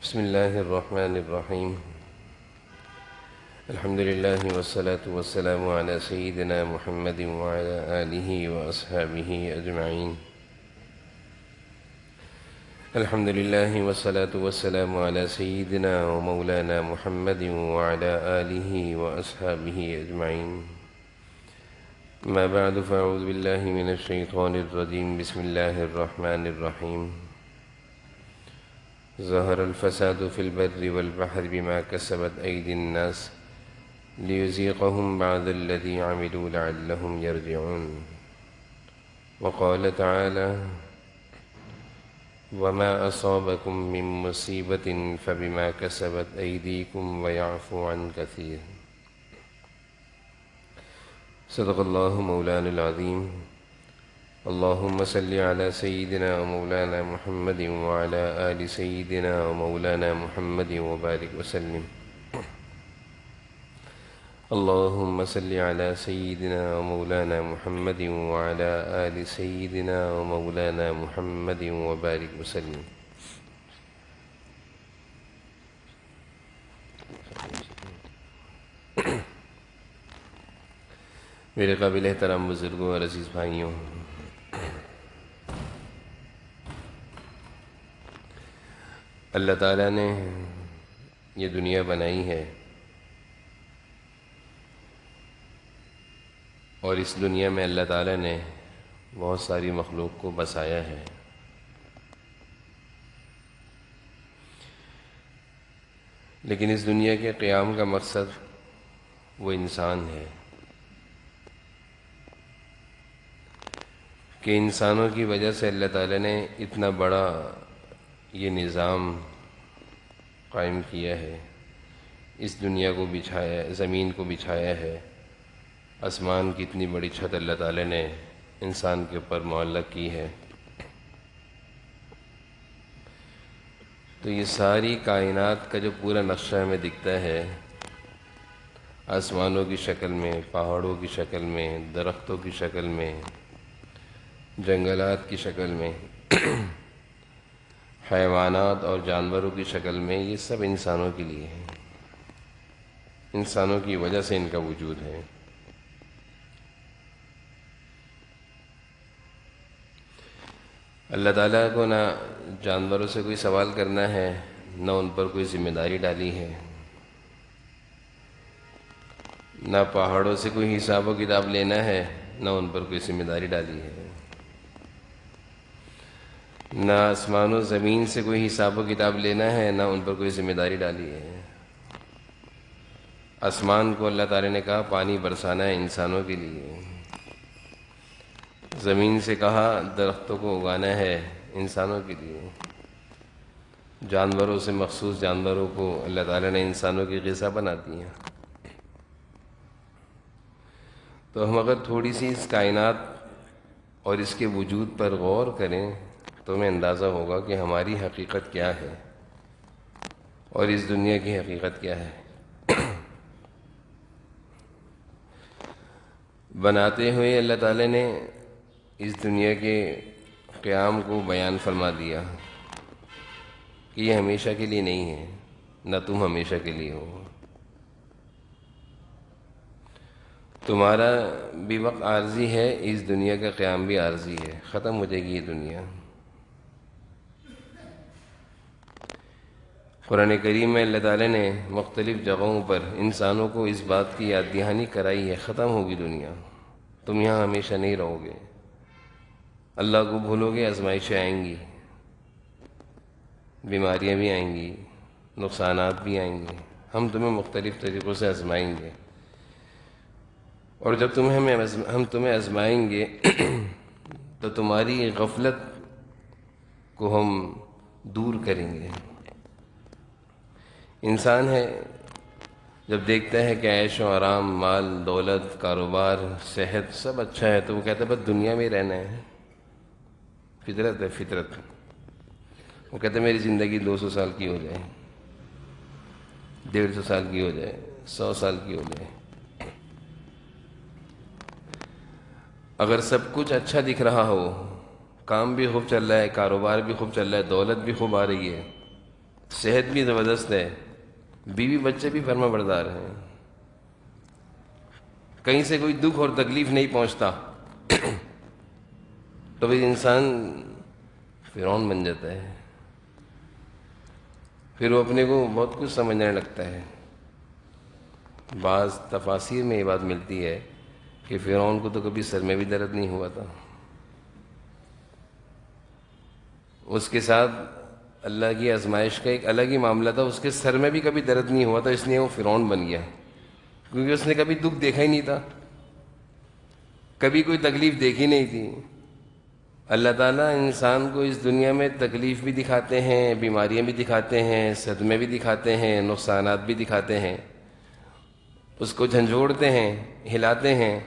بسم الله الرحمن الرحيم. الحمد لله والصلاة والسلام على سيدنا محمد وعلى آله وأصحابه أجمعين. الحمد لله والصلاة والسلام على سيدنا ومولانا محمد وعلى آله وأصحابه أجمعين. ما بعد، فأعوذ بالله من الشيطان الرجيم. بسم الله الرحمن الرحيم. ظهر الفساد في البر والبحر بما كسبت أيدي الناس ليذيقهم بعض الذي عملوا لعلهم يرجعون. وقال تعالى: وما أصابكم من مصيبة فبما كسبت أيديكم ويعفو عن كثير. صدق الله مولانا العظيم. اللهم صل على سيدنا ومولانا محمد وعلى آل سيدنا ومولانا محمد وبارك وسلم. اللهم صل على سيدنا ومولانا محمد وعلى آل سيدنا ومولانا محمد وبارك وسلم. میرے قابل احترام بزرگوں اور عزیز بھائیوں، اللہ تعالیٰ نے یہ دنیا بنائی ہے اور اس دنیا میں اللہ تعالیٰ نے بہت ساری مخلوق کو بسایا ہے. لیکن اس دنیا کے قیام کا مقصد وہ انسان ہے کہ انسانوں کی وجہ سے اللہ تعالیٰ نے اتنا بڑا یہ نظام قائم کیا ہے. اس دنیا کو بچھایا ہے، زمین کو بچھایا ہے. آسمان کی اتنی بڑی چھت اللہ تعالیٰ نے انسان کے اوپر معلق کی ہے. تو یہ ساری کائنات کا جو پورا نقشہ ہمیں دکھتا ہے، آسمانوں کی شکل میں، پہاڑوں کی شکل میں، درختوں کی شکل میں، جنگلات کی شکل میں، حیوانات اور جانوروں کی شکل میں، یہ سب انسانوں کے لیے ہے. انسانوں کی وجہ سے ان کا وجود ہے. اللہ تعالیٰ کو نہ جانوروں سے کوئی سوال کرنا ہے، نہ ان پر کوئی ذمہ داری ڈالی ہے، نہ پہاڑوں سے کوئی حساب و کتاب لینا ہے، نہ ان پر کوئی ذمہ داری ڈالی ہے، نہ آسمان و زمین سے کوئی حساب و کتاب لینا ہے، نہ ان پر کوئی ذمہ داری ڈالی ہے. آسمان کو اللہ تعالیٰ نے کہا پانی برسانا ہے انسانوں کے لیے. زمین سے کہا درختوں کو اگانا ہے انسانوں کے لیے. جانوروں سے مخصوص جانوروں کو اللہ تعالیٰ نے انسانوں کی غذا بنا دی ہے. تو ہم اگر تھوڑی سی اس کائنات اور اس کے وجود پر غور کریں تو ہمیں اندازہ ہوگا کہ ہماری حقیقت کیا ہے اور اس دنیا کی حقیقت کیا ہے. بناتے ہوئے اللہ تعالیٰ نے اس دنیا کے قیام کو بیان فرما دیا کہ یہ ہمیشہ کے لیے نہیں ہے، نہ تم ہمیشہ کے لیے ہو. تمہارا بھی وقت عارضی ہے، اس دنیا کا قیام بھی عارضی ہے، ختم ہو جائے گی یہ دنیا. قرآن کریم میں اللہ تعالیٰ نے مختلف جگہوں پر انسانوں کو اس بات کی یاد دہانی کرائی ہے، ختم ہوگی دنیا، تم یہاں ہمیشہ نہیں رہو گے. اللہ کو بھولو گے، آزمائشیں آئیں گی، بیماریاں بھی آئیں گی، نقصانات بھی آئیں گے. ہم تمہیں مختلف طریقوں سے آزمائیں گے، اور جب ہم تمہیں آزمائیں گے تو تمہاری غفلت کو ہم دور کریں گے. انسان ہے، جب دیکھتا ہے کہ عیش و آرام، مال، دولت، کاروبار، صحت سب اچھا ہے تو وہ کہتا ہے بس دنیا میں ہی رہنا ہے. فطرت ہے، فطرت. وہ کہتے ہیں میری زندگی 200 سال کی ہو جائے، 150 سال کی ہو جائے، 100 سال کی ہو جائے. اگر سب کچھ اچھا دکھ رہا ہو، کام بھی خوب چل رہا ہے، کاروبار بھی خوب چل رہا ہے، دولت بھی خوب آ رہی ہے، صحت بھی زبردست ہے، بیوی بچے بھی فرما بردار ہیں، کہیں سے کوئی دکھ اور تکلیف نہیں پہنچتا، تو پھر انسان فرعون بن جاتا ہے، پھر وہ اپنے کو بہت کچھ سمجھنے لگتا ہے۔ بعض تفاسیر میں یہ بات ملتی ہے کہ فرعون کو تو کبھی سر میں بھی درد نہیں ہوا تھا، اس کے ساتھ اللہ کی آزمائش کا ایک الگ ہی معاملہ تھا، اس کے سر میں بھی کبھی درد نہیں ہوا تھا، اس لیے وہ فرعون بن گیا، کیونکہ اس نے کبھی دکھ دیکھا ہی نہیں تھا، کبھی کوئی تکلیف دیکھی نہیں تھی۔ اللہ تعالیٰ انسان کو اس دنیا میں تکلیف بھی دکھاتے ہیں، بیماریاں بھی دکھاتے ہیں، صدمے بھی دکھاتے ہیں، نقصانات بھی دکھاتے ہیں، اس کو جھنجھوڑتے ہیں، ہلاتے ہیں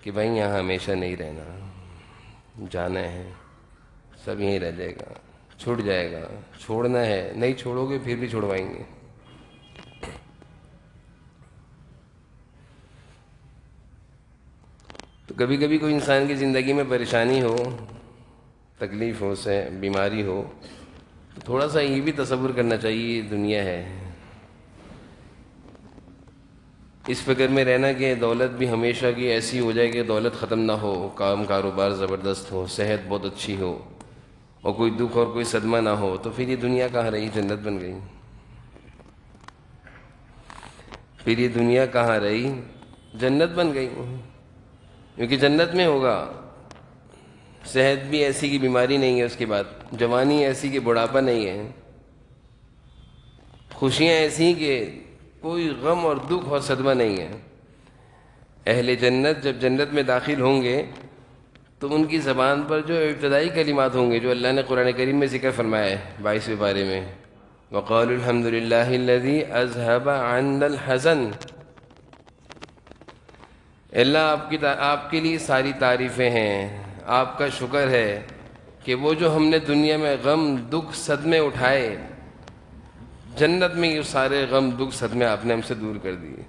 کہ بھائی یہاں ہمیشہ نہیں رہنا، جانا ہے، سب یہیں رہ جائے گا، چھوٹ جائے گا، چھوڑنا ہے، نہیں چھوڑو گے پھر بھی چھوڑوائیں گے۔ تو کبھی کبھی کوئی انسان کی زندگی میں پریشانی ہو، تکلیف ہو، سے بیماری ہو، تو تھوڑا سا یہ بھی تصور کرنا چاہیے یہ دنیا ہے، اس فکر میں رہنا کہ دولت بھی ہمیشہ کی ایسی ہو جائے کہ دولت ختم نہ ہو، کام کاروبار زبردست ہو، صحت بہت اچھی ہو، اور کوئی دکھ اور کوئی صدمہ نہ ہو، تو پھر یہ دنیا کہاں رہی، جنت بن گئی۔ پھر یہ دنیا کہاں رہی، جنت بن گئی، کیونکہ جنت میں ہوگا صحت بھی ایسی کی بیماری نہیں ہے، اس کے بعد جوانی ایسی کہ بڑھاپا نہیں ہے، خوشیاں ایسی کہ کوئی غم اور دکھ اور صدمہ نہیں ہے۔ اہل جنت جب جنت میں داخل ہوں گے تو ان کی زبان پر جو ابتدائی کلمات ہوں گے، جو اللہ نے قرآن کریم میں ذکر فرمایا ہے 22ویں پارے میں، وَقَالُوا الْحَمْدُ لِلَّهِ الَّذِي أَذْهَبَ عَنَّا الْحَزَنَ، اللہ آپ کے لیے ساری تعریفیں ہیں، آپ کا شکر ہے کہ وہ جو ہم نے دنیا میں غم دکھ صدمے اٹھائے، جنت میں یہ سارے غم دکھ صدمے آپ نے ہم سے دور کر دیے۔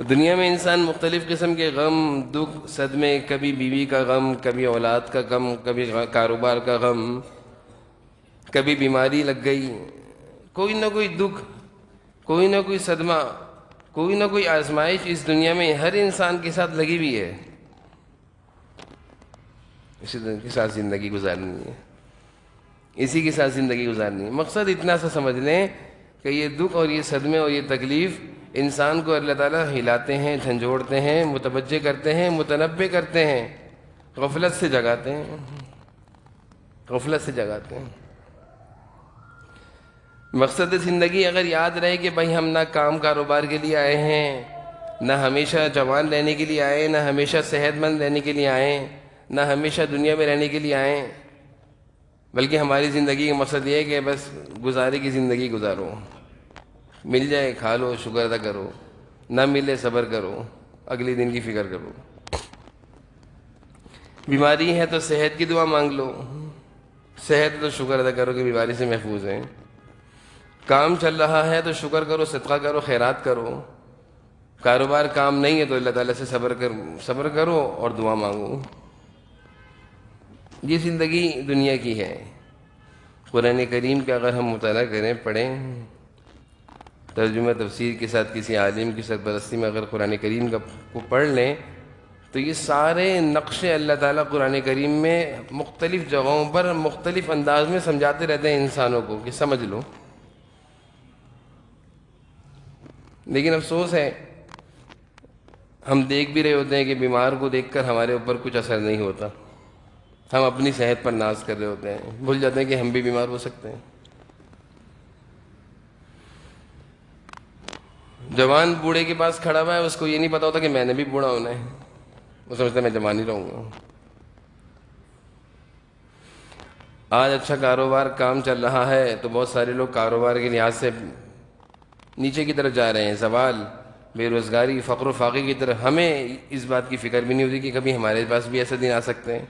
دنیا میں انسان مختلف قسم کے غم دکھ صدمے، کبھی بیوی کا غم، کبھی اولاد کا غم، کبھی کاروبار کا غم، کبھی بیماری لگ گئی، کوئی نہ کوئی دکھ، کوئی نہ کوئی صدمہ، کوئی نہ کوئی آزمائش اس دنیا میں ہر انسان کے ساتھ لگی ہوئی ہے، اسی کے ساتھ زندگی گزارنی ہے، اسی کے ساتھ زندگی گزارنی ہے۔ مقصد اتنا سا سمجھ لیں کہ یہ دکھ اور یہ صدمے اور یہ تکلیف انسان کو اللہ تعالیٰ ہلاتے ہیں، جھنجھوڑتے ہیں، متوجہ کرتے ہیں، متنبہ کرتے ہیں، غفلت سے جگاتے ہیں، غفلت سے جگاتے ہیں۔ مقصد زندگی اگر یاد رہے کہ بھائی ہم نہ کام کاروبار کے لیے آئے ہیں، نہ ہمیشہ جوان رہنے کے لیے آئے، نہ ہمیشہ صحت مند رہنے کے لیے آئے، نہ ہمیشہ دنیا میں رہنے کے لیے آئے، بلکہ ہماری زندگی کا مقصد یہ ہے کہ بس گزارے کی زندگی گزارو، مل جائے کھا لو، شکر ادا کرو، نہ ملے صبر کرو، اگلے دن کی فکر کرو، بیماری ہے تو صحت کی دعا مانگ لو، صحت تو شکر ادا کرو کہ بیماری سے محفوظ ہیں، کام چل رہا ہے تو شکر کرو، صدقہ کرو، خیرات کرو، کاروبار کام نہیں ہے تو اللہ تعالیٰ سے صبر کرو اور دعا مانگو۔ یہ زندگی دنیا کی ہے۔ قرآن کریم کا اگر ہم مطالعہ کریں، پڑھیں، ترجمہ تفسیر کے ساتھ کسی عالم کی سرپرستی میں اگر قرآن کریم کو پڑھ لیں تو یہ سارے نقشے اللہ تعالیٰ قرآن کریم میں مختلف جگہوں پر مختلف انداز میں سمجھاتے رہتے ہیں انسانوں کو کہ سمجھ لو۔ لیکن افسوس ہے ہم دیکھ بھی رہے ہوتے ہیں کہ بیمار کو دیکھ کر ہمارے اوپر کچھ اثر نہیں ہوتا، ہم اپنی صحت پر ناز کر رہے ہوتے ہیں، بھول جاتے ہیں کہ ہم بھی بیمار ہو سکتے ہیں۔ جوان بوڑھے کے پاس کھڑا ہوا ہے، اس کو یہ نہیں پتا ہوتا کہ میں نے بھی بوڑھا ہونا ہے، وہ سمجھتا ہے میں جوان ہی رہوں گا۔ آج اچھا کاروبار کام چل رہا ہے تو بہت سارے لوگ کاروبار کے لحاظ سے نیچے کی طرف جا رہے ہیں، زوال، بے روزگاری، فقر و فاقے کی طرف۔ ہمیں اس بات کی فکر بھی نہیں ہوتی کہ کبھی ہمارے پاس بھی ایسے دن آ سکتے ہیں۔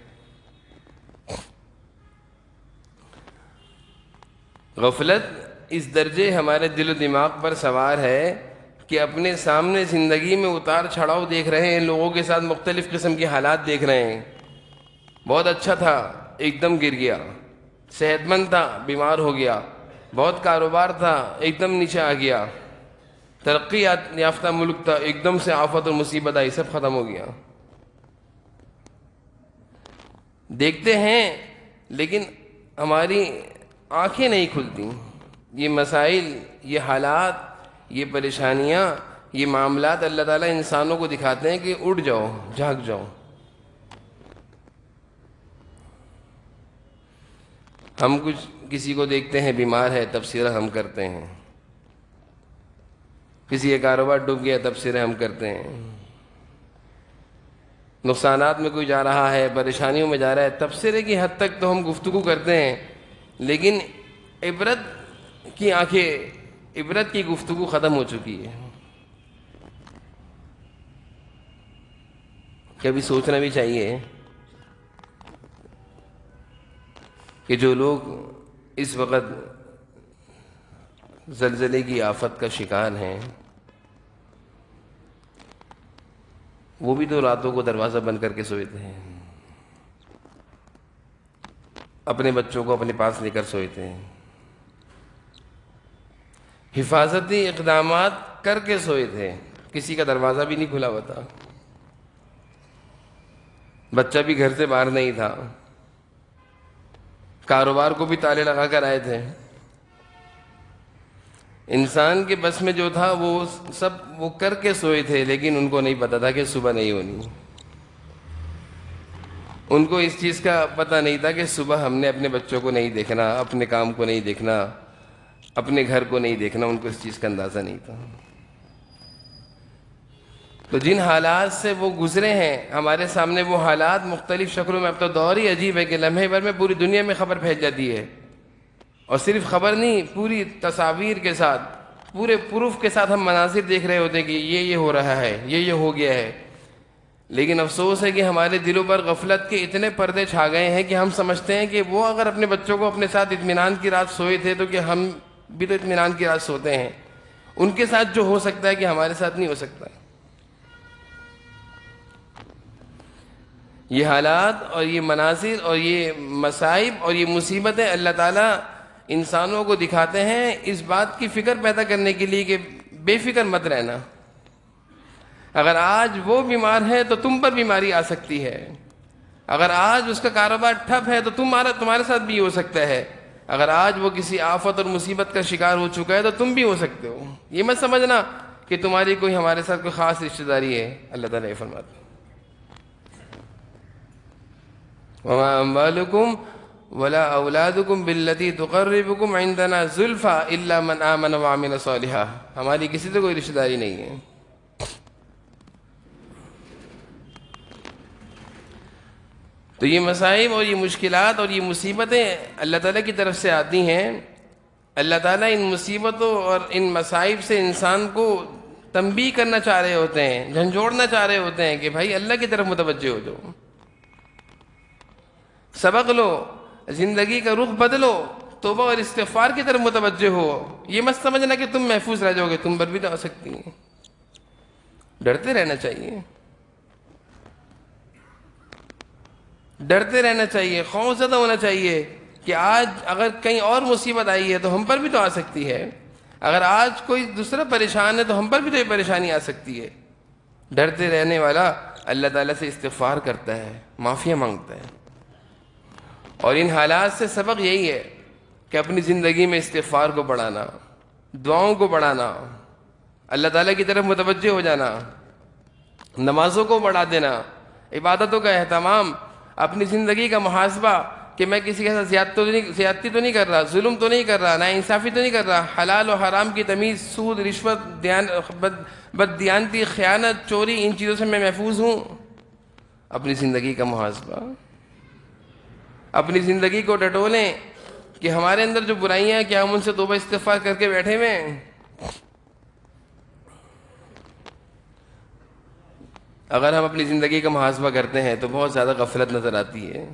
غفلت اس درجے ہمارے دل و دماغ پر سوار ہے کہ اپنے سامنے زندگی میں اتار چڑھاؤ دیکھ رہے ہیں، لوگوں کے ساتھ مختلف قسم کے حالات دیکھ رہے ہیں، بہت اچھا تھا ایک دم گر گیا، صحت مند تھا بیمار ہو گیا، بہت کاروبار تھا ایک دم نیچے آ گیا، ترقی یافتہ ملک تھا ایک دم سے آفت اور مصیبت آئی، سب ختم ہو گیا۔ دیکھتے ہیں لیکن ہماری آنکھیں نہیں کھلتی۔ یہ مسائل، یہ حالات، یہ پریشانیاں، یہ معاملات اللہ تعالیٰ انسانوں کو دکھاتے ہیں کہ اٹھ جاؤ، جاگ جاؤ۔ ہم کسی کو دیکھتے ہیں بیمار ہے، تبصرہ ہم کرتے ہیں، کسی کا کاروبار ڈوب گیا تبصرے ہم کرتے ہیں، نقصانات میں کوئی جا رہا ہے، پریشانیوں میں جا رہا ہے، تبصرے کی حد تک تو ہم گفتگو کرتے ہیں، لیکن عبرت کی آنکھیں، عبرت کی گفتگو ختم ہو چکی ہے۔ کبھی سوچنا بھی چاہیے کہ جو لوگ اس وقت زلزلے کی آفت کا شکار ہیں، وہ بھی تو راتوں کو دروازہ بند کر کے سوتے ہیں، اپنے بچوں کو اپنے پاس لے کر سوتے ہیں، حفاظتی اقدامات کر کے سوئے تھے، کسی کا دروازہ بھی نہیں کھلا ہوا تھا، بچہ بھی گھر سے باہر نہیں تھا، کاروبار کو بھی تالے لگا کر آئے تھے۔ انسان کے بس میں جو تھا وہ سب وہ کر کے سوئے تھے، لیکن ان کو نہیں پتا تھا کہ صبح نہیں ہونی۔ ان کو اس چیز کا پتہ نہیں تھا کہ صبح ہم نے اپنے بچوں کو نہیں دیکھنا، اپنے کام کو نہیں دیکھنا، اپنے گھر کو نہیں دیکھنا، ان کو اس چیز کا اندازہ نہیں تھا۔ تو جن حالات سے وہ گزرے ہیں، ہمارے سامنے وہ حالات مختلف شکلوں میں، اب تو دور ہی عجیب ہے کہ لمحے بھر میں پوری دنیا میں خبر پھیل جاتی ہے، اور صرف خبر نہیں، پوری تصاویر کے ساتھ، پورے پروف کے ساتھ ہم مناظر دیکھ رہے ہوتے ہیں کہ یہ ہو رہا ہے، یہ ہو گیا ہے۔ لیکن افسوس ہے کہ ہمارے دلوں پر غفلت کے اتنے پردے چھا گئے ہیں کہ ہم سمجھتے ہیں کہ وہ اگر اپنے بچوں کو اپنے ساتھ اطمینان کی رات سوئے تھے تو کہ ہم بھی تو اطمینان کی رات سوتے ہیں، ان کے ساتھ جو ہو سکتا ہے کہ ہمارے ساتھ نہیں ہو سکتا۔ یہ حالات اور یہ مناظر اور یہ مصائب اور یہ مصیبتیں اللہ تعالیٰ انسانوں کو دکھاتے ہیں اس بات کی فکر پیدا کرنے کے لیے کہ بے فکر مت رہنا۔ اگر آج وہ بیمار ہے تو تم پر بیماری آ سکتی ہے، اگر آج اس کا کاروبار ٹھپ ہے تو تمہارے ساتھ بھی ہو سکتا ہے، اگر آج وہ کسی آفت اور مصیبت کا شکار ہو چکا ہے تو تم بھی ہو سکتے ہو۔ یہ مت سمجھنا کہ تمہاری کوئی ہمارے ساتھ کوئی خاص رشتہ داری ہے۔ اللہ تعالیٰ یہ فرماتا ہے وَمَا أَمْوَالُكُمْ وَلَا أَوْلَادُكُمْ بِالَّتِي تُقَرِّبُكُمْ عِنْدَنَا زُلْفَىٰ إِلَّا مَنْ آمَنَ وَعَمِلَ صَالِحًا۔ ہماری کسی سے کوئی رشتہ داری نہیں ہے۔ تو یہ مصائب اور یہ مشکلات اور یہ مصیبتیں اللہ تعالیٰ کی طرف سے آتی ہیں۔ اللہ تعالیٰ ان مصیبتوں اور ان مصائب سے انسان کو تنبیہ کرنا چاہ رہے ہوتے ہیں، جھنجھوڑنا چاہ رہے ہوتے ہیں کہ بھائی اللہ کی طرف متوجہ ہو جاؤ، سبق لو، زندگی کا رخ بدلو، توبہ اور استغفار کی طرف متوجہ ہو۔ یہ مت سمجھنا کہ تم محفوظ رہ جاؤ گے، تم پر بھی تو آ سکتی ہیں۔ ڈرتے رہنا چاہیے، ڈرتے رہنا چاہیے، خوف زدہ ہونا چاہیے کہ آج اگر کہیں اور مصیبت آئی ہے تو ہم پر بھی تو آ سکتی ہے، اگر آج کوئی دوسرا پریشان ہے تو ہم پر بھی تو یہ پریشانی آ سکتی ہے۔ ڈرتے رہنے والا اللہ تعالیٰ سے استغفار کرتا ہے، معافیاں مانگتا ہے، اور ان حالات سے سبق یہی ہے کہ اپنی زندگی میں استغفار کو بڑھانا، دعاؤں کو بڑھانا، اللہ تعالیٰ کی طرف متوجہ ہو جانا، نمازوں کو بڑھا دینا، عبادتوں کا اہتمام، اپنی زندگی کا محاسبہ کہ میں کسی کے ساتھ زیادتی تو نہیں کر رہا، ظلم تو نہیں کر رہا، ناانصافی تو نہیں کر رہا، حلال و حرام کی تمیز، سود، رشوت، بددیانتی، خیانت، چوری، ان چیزوں سے میں محفوظ ہوں۔ اپنی زندگی کا محاسبہ، اپنی زندگی کو ٹٹولیں کہ ہمارے اندر جو برائیاں ہیں کیا ہم ان سے توبہ استغفار کر کے بیٹھے ہوئے ہیں؟ اگر ہم اپنی زندگی کا محاسبہ کرتے ہیں تو بہت زیادہ غفلت نظر آتی ہے،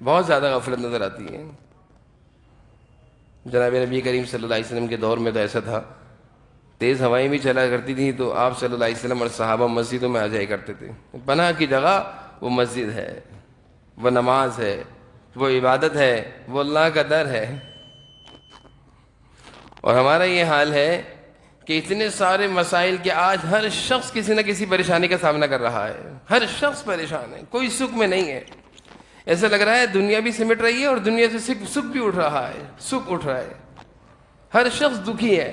بہت زیادہ غفلت نظر آتی ہے۔ جناب نبی کریم صلی اللہ علیہ وسلم کے دور میں تو ایسا تھا، تیز ہوائیں بھی چلا کرتی تھیں تو آپ صلی اللہ علیہ وسلم اور صحابہ مسجدوں میں آ جایا کرتے تھے۔ پناہ کی جگہ وہ مسجد ہے، وہ نماز ہے، وہ عبادت ہے، وہ اللہ کا در ہے۔ اور ہمارا یہ حال ہے کہ اتنے سارے مسائل کہ آج ہر شخص کسی نہ کسی پریشانی کا سامنا کر رہا ہے، ہر شخص پریشان ہے، کوئی سکھ میں نہیں ہے۔ ایسا لگ رہا ہے دنیا بھی سمٹ رہی ہے اور دنیا سے سکھ بھی اٹھ رہا ہے، سکھ اٹھ رہا ہے۔ ہر شخص دکھی ہے،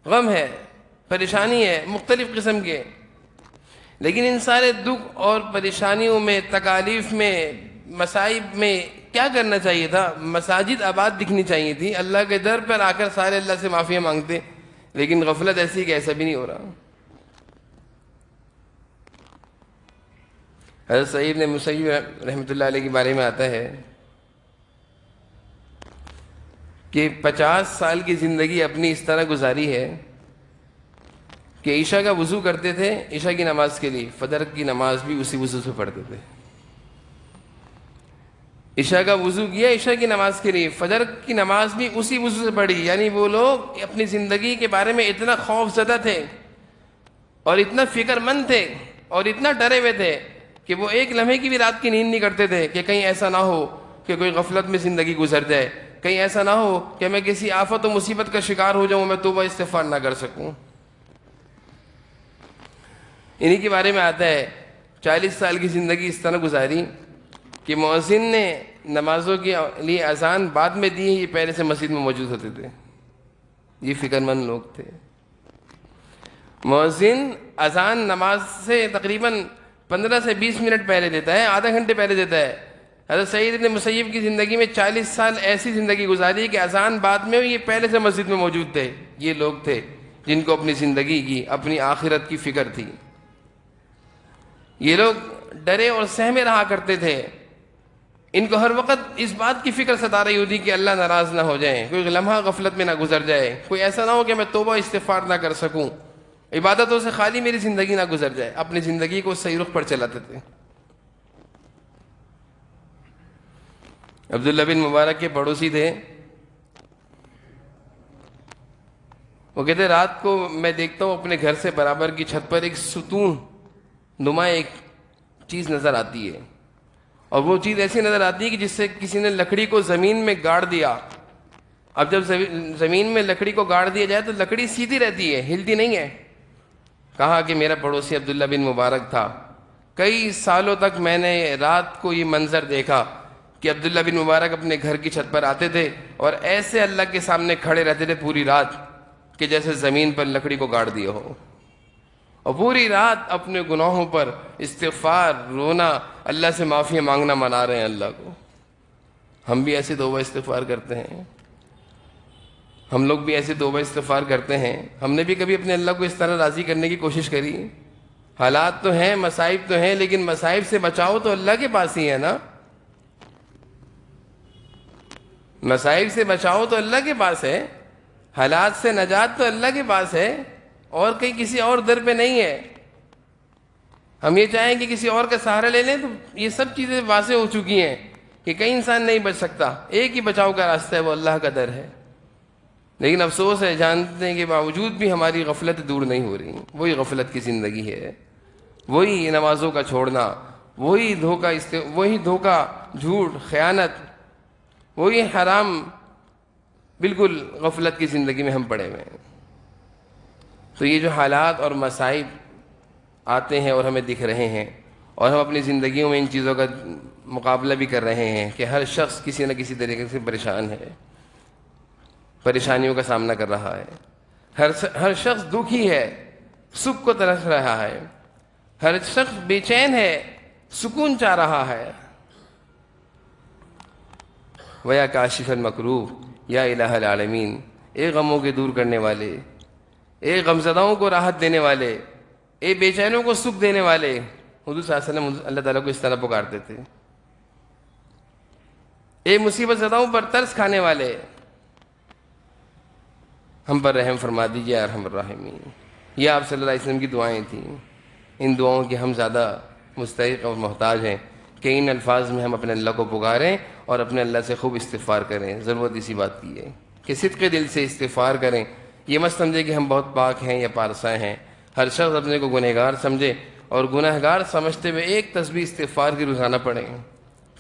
غم ہے، پریشانی ہے مختلف قسم کے۔ لیکن ان سارے دکھ اور پریشانیوں میں، تکالیف میں، مصائب میں کیا کرنا چاہیے تھا؟ مساجد آباد دکھنی چاہیے تھی، اللہ کے در پر آ کر سارے اللہ سے معافیاں مانگتے، لیکن غفلت ایسی کہ ایسا بھی نہیں ہو رہا۔ حضرت سعید نے مسیب رحمۃ اللہ علیہ کے بارے میں آتا ہے کہ 50 سال کی زندگی اپنی اس طرح گزاری ہے کہ عشاء کا وضو کرتے تھے عشاء کی نماز کے لیے، فجر کی نماز بھی اسی وضو سے پڑھتے تھے۔ عشاء کا وضو کیا عشاء کی نماز کے لیے، فجر کی نماز بھی اسی وضو سے پڑھی۔ یعنی وہ لوگ اپنی زندگی کے بارے میں اتنا خوف زدہ تھے اور اتنا فکر مند تھے اور اتنا ڈرے ہوئے تھے کہ وہ ایک لمحے کی بھی رات کی نیند نہیں کرتے تھے کہ کہیں ایسا نہ ہو کہ کوئی غفلت میں زندگی گزر جائے، کہیں ایسا نہ ہو کہ میں کسی آفت و مصیبت کا شکار ہو جاؤں، میں توبہ استغفار نہ کر سکوں۔ انہی کے بارے میں آتا ہے 40 سال کی زندگی اس طرح گزاری کہ مؤذن نے نمازوں کے لیے اذان بعد میں دی، یہ پہلے سے مسجد میں موجود ہوتے تھے۔ یہ فکر مند لوگ تھے۔ مؤذن اذان نماز سے تقریباً 15 سے 20 منٹ پہلے دیتا ہے، آدھا گھنٹے پہلے دیتا ہے۔ حضرت سعید بن مسیب کی زندگی میں 40 سال ایسی زندگی گزاری کہ اذان بعد میں یہ پہلے سے مسجد میں موجود تھے۔ یہ لوگ تھے جن کو اپنی زندگی کی، اپنی آخرت کی فکر تھی۔ یہ لوگ ڈرے اور سہمے رہا کرتے تھے، ان کو ہر وقت اس بات کی فکر ستا رہی ہوتی کہ اللہ ناراض نہ ہو جائے، کوئی لمحہ غفلت میں نہ گزر جائے، کوئی ایسا نہ ہو کہ میں توبہ استغفار نہ کر سکوں، عبادتوں سے خالی میری زندگی نہ گزر جائے۔ اپنی زندگی کو صحیح رخ پر چلاتے تھے۔ عبداللہ بن مبارک کے پڑوسی تھے، وہ کہتے رات کو میں دیکھتا ہوں اپنے گھر سے برابر کی چھت پر ایک ستون نما ایک چیز نظر آتی ہے، اور وہ چیز ایسی نظر آتی ہے کہ جس سے کسی نے لکڑی کو زمین میں گاڑ دیا۔ اب جب زمین میں لکڑی کو گاڑ دیا جائے تو لکڑی سیدھی رہتی ہے، ہلتی نہیں ہے۔ کہا کہ میرا پڑوسی عبداللہ بن مبارک تھا، کئی سالوں تک میں نے رات کو یہ منظر دیکھا کہ عبداللہ بن مبارک اپنے گھر کی چھت پر آتے تھے اور ایسے اللہ کے سامنے کھڑے رہتے تھے پوری رات کہ جیسے زمین پر لکڑی کو گاڑ دیا ہو، اور پوری رات اپنے گناہوں پر استغفار، رونا، اللہ سے معافی مانگنا منا رہے ہیں اللہ کو۔ ہم بھی ایسے توبہ استغفار کرتے ہیں، ہم لوگ بھی ایسے توبہ استغفار کرتے ہیں۔ ہم نے بھی کبھی اپنے اللہ کو اس طرح راضی کرنے کی کوشش کری؟ حالات تو ہیں، مصائب تو ہیں، لیکن مصائب سے بچاؤ تو اللہ کے پاس ہی ہے نا۔ مصائب سے بچاؤ تو اللہ کے پاس ہے، حالات سے نجات تو اللہ کے پاس ہے، اور کہیں کسی اور در پہ نہیں ہے۔ ہم یہ چاہیں کہ کسی اور کا سہارا لے لیں تو یہ سب چیزیں واضح ہو چکی ہیں کہ کئی انسان نہیں بچ سکتا، ایک ہی بچاؤ کا راستہ ہے، وہ اللہ کا در ہے۔ لیکن افسوس ہے، جانتے ہیں کہ باوجود بھی ہماری غفلت دور نہیں ہو رہی۔ وہی غفلت کی زندگی ہے، وہی نمازوں کا چھوڑنا، وہی دھوکہ، جھوٹ، خیانت، وہی حرام، بالکل غفلت کی زندگی میں ہم پڑے ہوئے ہیں۔ تو یہ جو حالات اور مصائب آتے ہیں اور ہمیں دکھ رہے ہیں، اور ہم اپنی زندگیوں میں ان چیزوں کا مقابلہ بھی کر رہے ہیں کہ ہر شخص کسی نہ کسی طریقے سے پریشان ہے، پریشانیوں کا سامنا کر رہا ہے، ہر شخص دکھی ہے، سکھ کو ترس رہا ہے، ہر شخص بے چین ہے، سکون چاہ رہا ہے۔ وَيَا كَاشِفَ الْمَكْرُوبِ یا الہ العالمین، اے غموں کے دور کرنے والے، اے غمزدوں کو راحت دینے والے، اے بے چینوں کو سکھ دینے والے۔ حضور صلی اللہ علیہ وسلم اللہ تعالیٰ کو اس طرح پکارتے تھے، اے مصیبت زدوں پر ترس کھانے والے، ہم پر رحم فرما دیجیے یا ارحم الراحمین۔ یہ آپ صلی اللہ علیہ وسلم کی دعائیں تھیں۔ ان دعاؤں کے ہم زیادہ مستحق اور محتاج ہیں کہ ان الفاظ میں ہم اپنے اللہ کو پکاریں اور اپنے اللہ سے خوب استغفار کریں۔ ضرورت اسی بات کی ہے کہ صدق دل سے استغفار کریں۔ یہ مت سمجھے کہ ہم بہت پاک ہیں یا پارسا ہیں۔ ہر شخص اپنے کو گنہگار سمجھے، اور گنہگار سمجھتے ہوئے ایک تسبیح استغفار کی روزانہ پڑھیں۔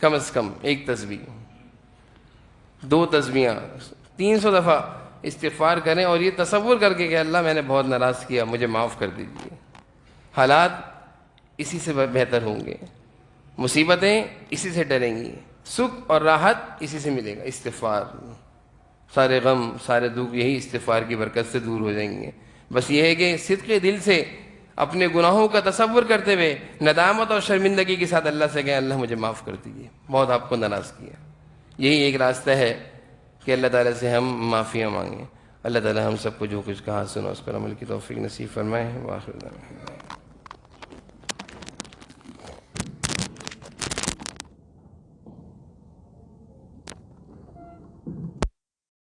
کم از کم ایک تسبیح، 2 تسبیحاں، 300 دفعہ استغفار کریں، اور یہ تصور کر کے کہ اللہ میں نے بہت ناراض کیا، مجھے معاف کر دیجیے۔ حالات اسی سے بہتر ہوں گے، مصیبتیں اسی سے ڈریں گی، سکھ اور راحت اسی سے ملے گا، استغفار۔ سارے غم، سارے دکھ یہی استغفار کی برکت سے دور ہو جائیں گے۔ بس یہ ہے کہ صدق دل سے اپنے گناہوں کا تصور کرتے ہوئے ندامت اور شرمندگی کے ساتھ اللہ سے کہیں اللہ مجھے معاف کر دیجیے، بہت آپ کو ناراض کیا۔ یہی ایک راستہ ہے کہ اللہ تعالیٰ سے ہم معافیاں مانگیں۔ اللہ تعالیٰ ہم سب کو جو کچھ کہا سنا اس پر عمل کی توفیق نصیب فرمائے۔ وآخر دعوانا